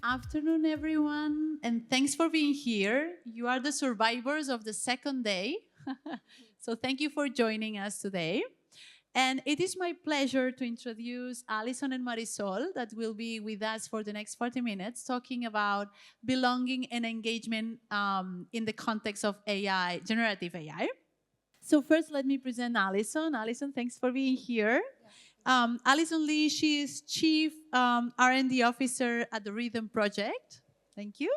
afternoon, everyone, and thanks for being here. You are the survivors of the second day, so thank you for joining us today. And it is my pleasure to introduce Alison and Marisol that will be with us for the next 40 minutes talking about belonging and engagement in the context of AI, generative AI. So first, let me present Alison. Alison, thanks for being here. Alison Lee, she is Chief R&D Officer at the Rithm project. Thank you.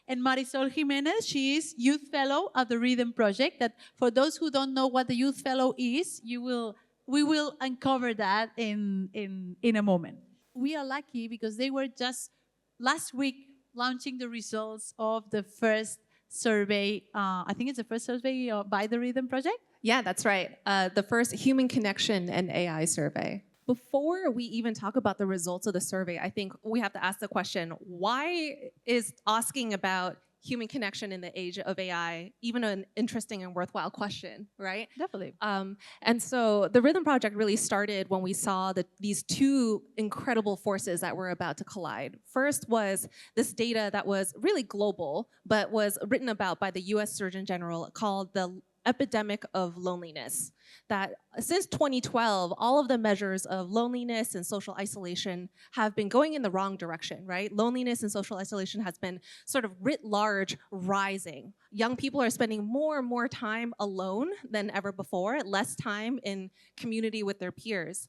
And Marisol Jiménez, she is Youth Fellow at the Rithm project. That for those who don't know what the Youth Fellow is, we will uncover that in a moment. We are lucky because they were just last week launching the results of the first survey. I think it's the first survey by the Rithm project. Yeah, that's right. The first human connection and AI survey. Before we even talk about the results of the survey, I think we have to ask the question, why is asking about human connection in the age of AI even an interesting and worthwhile question, right? Definitely. And so the Rithm project really started when we saw these two incredible forces that were about to collide. First was this data that was really global, but was written about by the US Surgeon General called the epidemic of loneliness, that since 2012, all of the measures of loneliness and social isolation have been going in the wrong direction, right? Loneliness and social isolation has been sort of writ large rising. Young people are spending more and more time alone than ever before, less time in community with their peers.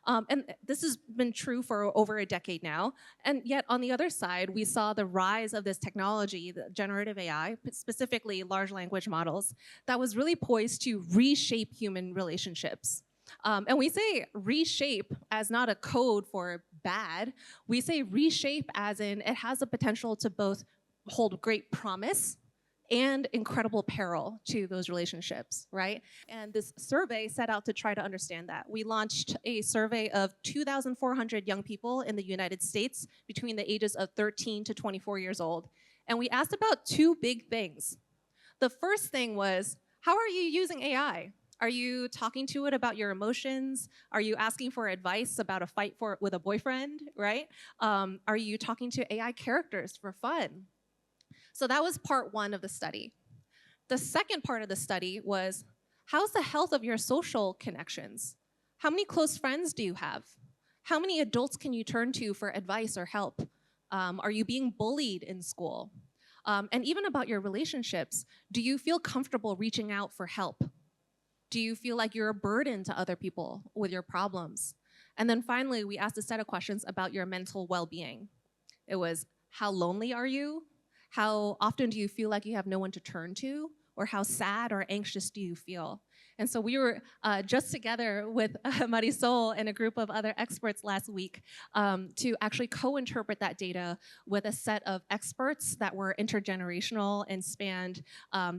And this has been true for over a decade now. And yet on the other side, we saw the rise of this technology, the generative AI, specifically large language models, that was really poised to reshape human relationships. And we say reshape as not a code for bad. We say reshape as in it has the potential to both hold great promise and incredible peril to those relationships, right? And this survey set out to try to understand that. We launched a survey of 2,400 young people in the United States between the ages of 13 to 24 years old. And we asked about two big things. The first thing was, how are you using AI? Are you talking to it about your emotions? Are you asking for advice about a fight with a boyfriend, right? Are you talking to AI characters for fun? So that was part one of the study. The second part of the study was, how's the health of your social connections? How many close friends do you have? How many adults can you turn to for advice or help? Are you being bullied in school? And even about your relationships, do you feel comfortable reaching out for help? Do you feel like you're a burden to other people with your problems? And then finally, we asked a set of questions about your mental well-being. It was, how lonely are you? How often do you feel like you have no one to turn to? Or how sad or anxious do you feel? And so we were just together with Marisol and a group of other experts last week to actually co-interpret that data with a set of experts that were intergenerational and spanned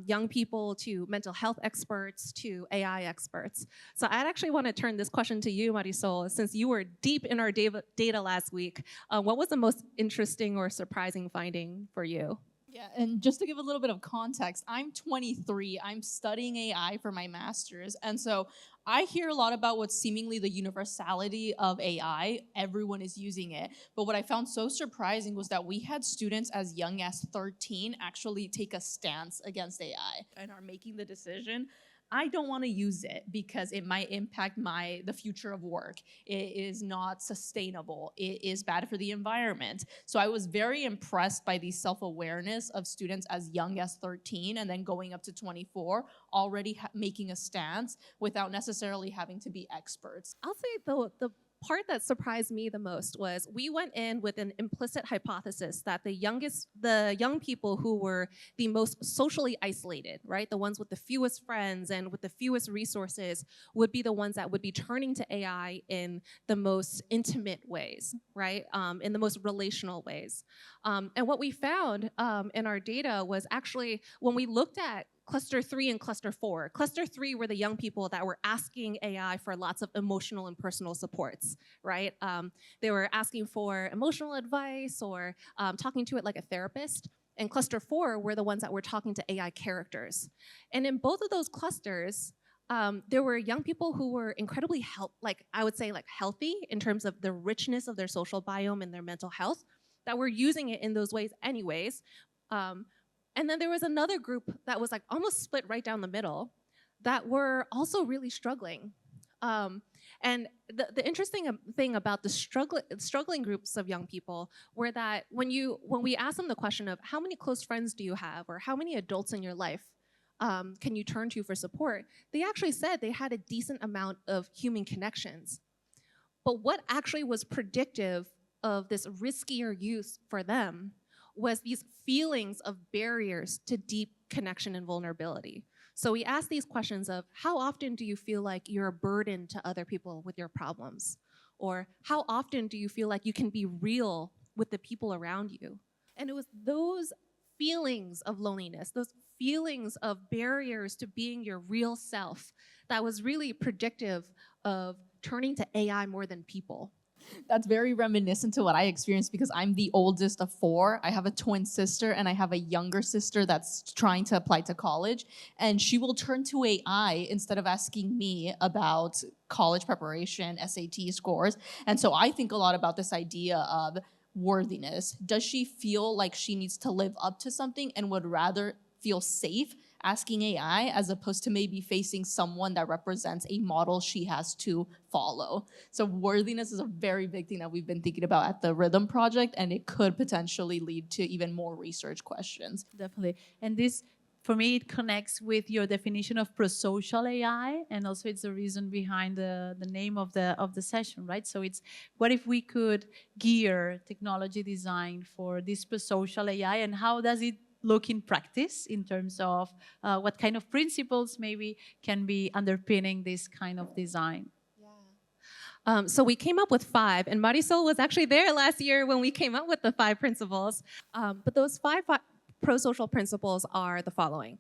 young people to mental health experts to AI experts. So I'd actually want to turn this question to you, Marisol, since you were deep in our data last week. What was the most interesting or surprising finding for you? Yeah, and just to give a little bit of context, I'm 23. I'm studying AI for my master's. And so I hear a lot about what's seemingly the universality of AI. Everyone is using it. But what I found so surprising was that we had students as young as 13 actually take a stance against AI and are making the decision, I don't want to use it because it might impact the future of work. It is not sustainable. It is bad for the environment. So I was very impressed by the self-awareness of students as young as 13 and then going up to 24, already making a stance without necessarily having to be experts. I'll say the part that surprised me the most was we went in with an implicit hypothesis that the young people who were the most socially isolated, right, the ones with the fewest friends and with the fewest resources would be the ones that would be turning to AI in the most intimate ways, right, in the most relational ways. And what we found in our data was actually when we looked at Cluster 3 and Cluster 4. Cluster 3 were the young people that were asking AI for lots of emotional and personal supports, right? They were asking for emotional advice or talking to it like a therapist. And Cluster 4 were the ones that were talking to AI characters. And in both of those clusters, there were young people who were incredibly healthy in terms of the richness of their social biome and their mental health, that were using it in those ways anyways. And then there was another group that was like almost split right down the middle that were also really struggling. And the interesting thing about the struggling groups of young people were that when we asked them the question of how many close friends do you have, or how many adults in your life can you turn to for support, they actually said they had a decent amount of human connections. But what actually was predictive of this riskier use for them was these feelings of barriers to deep connection and vulnerability. So we asked these questions of, how often do you feel like you're a burden to other people with your problems? Or how often do you feel like you can be real with the people around you? And it was those feelings of loneliness, those feelings of barriers to being your real self, that was really predictive of turning to AI more than people. That's very reminiscent to what I experienced because I'm the oldest of 4. I have a twin sister and I have a younger sister that's trying to apply to college. And she will turn to AI instead of asking me about college preparation, SAT scores. And so I think a lot about this idea of worthiness. Does she feel like she needs to live up to something and would rather feel safe asking AI as opposed to maybe facing someone that represents a model she has to follow? So worthiness is a very big thing that we've been thinking about at the Rithm project, and it could potentially lead to even more research questions. Definitely. And this, for me, it connects with your definition of ProSocial AI, and also it's the reason behind the name of the session, right? So it's, what if we could gear technology design for this ProSocial AI, and how does it look in practice in terms of what kind of principles maybe can be underpinning this kind of design? So we came up with 5, and Marisol was actually there last year when we came up with the 5 principles. But those 5 pro-social principles are the following.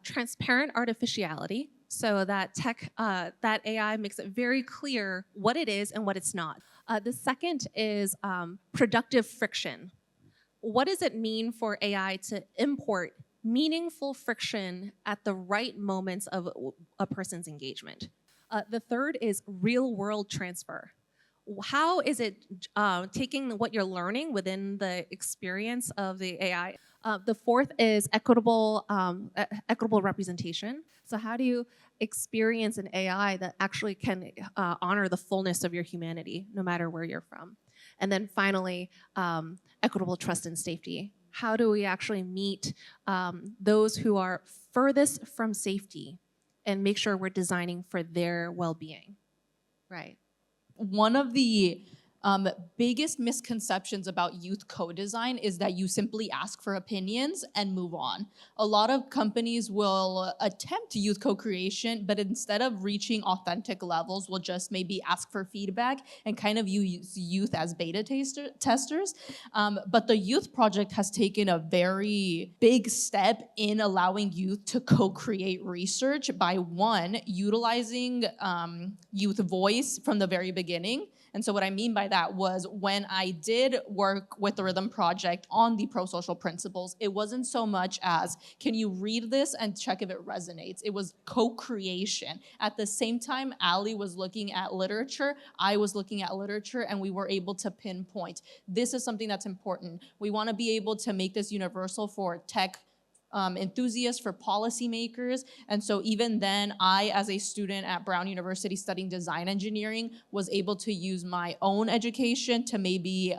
Transparent artificiality, so that that AI makes it very clear what it is and what it's not. The second is productive friction. What does it mean for AI to import meaningful friction at the right moments of a person's engagement? The third is real-world transfer. How is it taking what you're learning within the experience of the AI? The fourth is equitable representation. So how do you experience an AI that actually can honor the fullness of your humanity, no matter where you're from? And then finally, equitable trust and safety. How do we actually meet those who are furthest from safety and make sure we're designing for their well-being, right? One of the biggest misconceptions about youth co-design is that you simply ask for opinions and move on. A lot of companies will attempt youth co-creation, but instead of reaching authentic levels, will just maybe ask for feedback and kind of use youth as beta testers. But the youth project has taken a very big step in allowing youth to co-create research by, one, utilizing youth voice from the very beginning. And so what I mean by that was, when I did work with the Rithm project on the pro-social principles, it wasn't so much as, can you read this and check if it resonates? It was co-creation. At the same time, Ali was looking at literature, I was looking at literature, and we were able to pinpoint, this is something that's important. We want to be able to make this universal for tech enthusiasts, for policymakers. And so even then, I, as a student at Brown University studying design engineering, was able to use my own education to maybe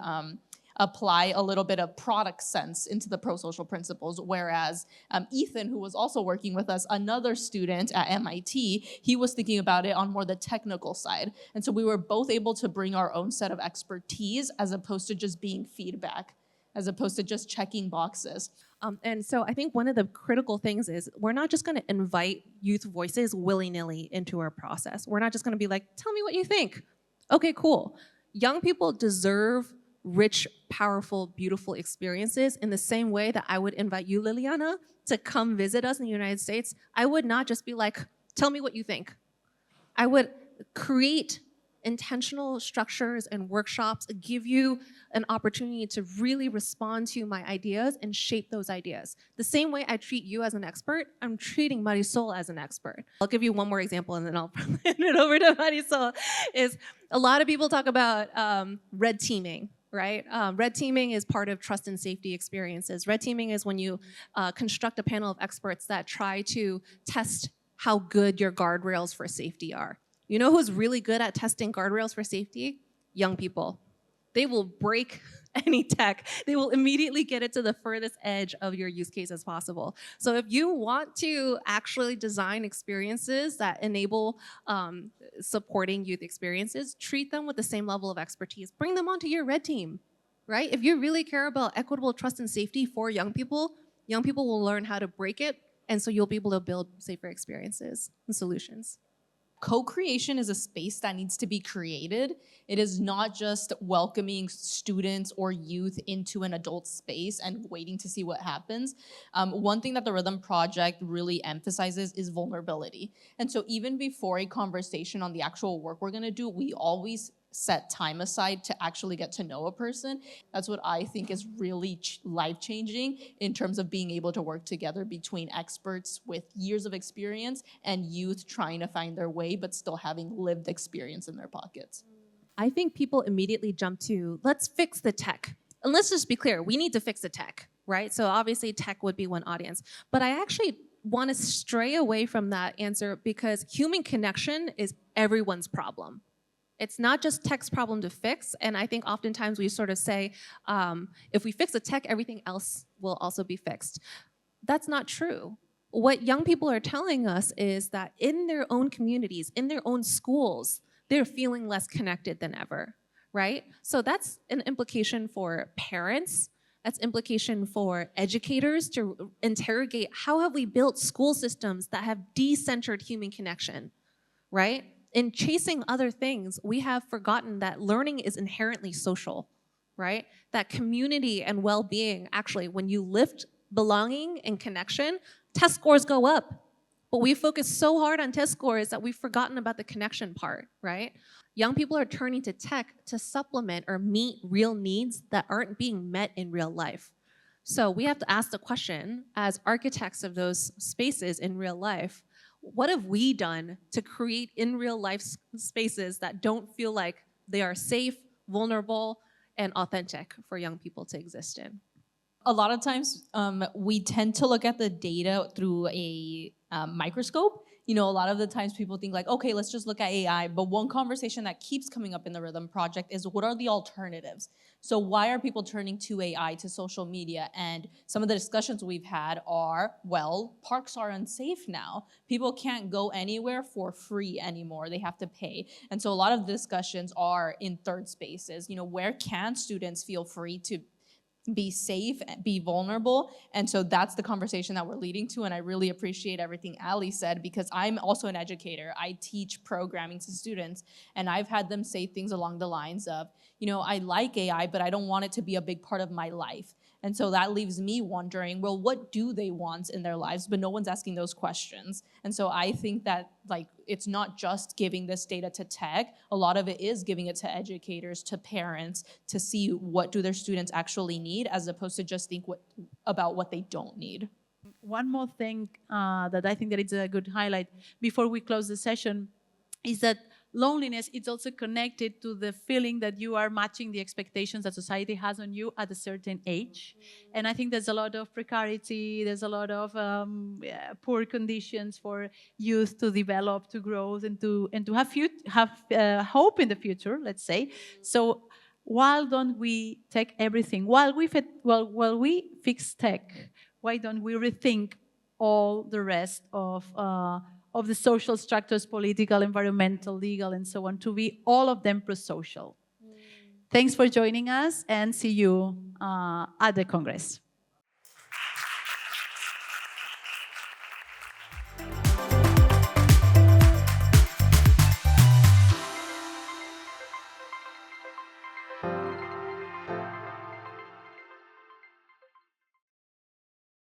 apply a little bit of product sense into the pro-social principles, whereas Ethan, who was also working with us, another student at MIT, he was thinking about it on more the technical side. And so we were both able to bring our own set of expertise as opposed to just being feedback, as opposed to just checking boxes. And so I think one of the critical things is, we're not just going to invite youth voices willy-nilly into our process. We're not just going to be like, tell me what you think. Okay, cool. Young people deserve rich, powerful, beautiful experiences in the same way that I would invite you, Liliana, to come visit us in the United States. I would not just be like, tell me what you think. I would create intentional structures and workshops, give you an opportunity to really respond to my ideas and shape those ideas. The same way I treat you as an expert, I'm treating Marisol as an expert. I'll give you one more example and then I'll hand it over to Marisol. Is a lot of people talk about red teaming, right? Red teaming is part of trust and safety experiences. Red teaming is when you construct a panel of experts that try to test how good your guardrails for safety are. You know who's really good at testing guardrails for safety? Young people. They will break any tech. They will immediately get it to the furthest edge of your use case as possible. So if you want to actually design experiences that enable supporting youth experiences, treat them with the same level of expertise. Bring them onto your red team, right? If you really care about equitable trust and safety for young people will learn how to break it, and so you'll be able to build safer experiences and solutions. Co-creation is a space that needs to be created. It is not just welcoming students or youth into an adult space and waiting to see what happens. One thing that the Rithm Project really emphasizes is vulnerability. And so even before a conversation on the actual work we're gonna do, we always set time aside to actually get to know a person. That's what I think is really life-changing in terms of being able to work together between experts with years of experience and youth trying to find their way but still having lived experience in their pockets. I think people immediately jump to, let's fix the tech. And let's just be clear, we need to fix the tech, right? So obviously tech would be one audience. But I actually want to stray away from that answer because human connection is everyone's problem. It's not just tech's problem to fix, and I think oftentimes we sort of say, if we fix the tech, everything else will also be fixed. That's not true. What young people are telling us is that in their own communities, in their own schools, they're feeling less connected than ever, right? So that's an implication for parents, that's implication for educators to interrogate how have we built school systems that have decentered human connection, right? In chasing other things, we have forgotten that learning is inherently social, right? That community and well-being, actually, when you lift belonging and connection, test scores go up. But we focus so hard on test scores that we've forgotten about the connection part, right? Young people are turning to tech to supplement or meet real needs that aren't being met in real life. So we have to ask the question, as architects of those spaces in real life, what have we done to create in real life spaces that don't feel like they are safe, vulnerable, and authentic for young people to exist in? A lot of times we tend to look at the data through a microscope. You know, a lot of the times people think like, okay, let's just look at AI. But one conversation that keeps coming up in the Rithm Project is what are the alternatives? So why are people turning to AI, to social media? And some of the discussions we've had are, well, parks are unsafe now. People can't go anywhere for free anymore. They have to pay. And so a lot of the discussions are in third spaces. You know, where can students feel free to be safe, be vulnerable? And so that's the conversation that we're leading to, and I really appreciate everything Ali said because I'm also an educator. I teach programming to students, and I've had them say things along the lines of, you know, I like AI, but I don't want it to be a big part of my life. And so that leaves me wondering, well, what do they want in their lives? But no one's asking those questions. And so I think that like it's not just giving this data to tech. A lot of it is giving it to educators, to parents, to see what do their students actually need, as opposed to just think about what they don't need. One more thing that I think that it's a good highlight before we close the session is that loneliness is also connected to the feeling that you are matching the expectations that society has on you at a certain age. And I think there's a lot of precarity, there's a lot of poor conditions for youth to develop, to grow, and to have hope in the future, let's say. So why don't we take everything, while we fix tech, why don't we rethink all the rest of the social structures, political, environmental, legal, and so on, to be all of them pro-social. Thanks for joining us, and see you at the Congress.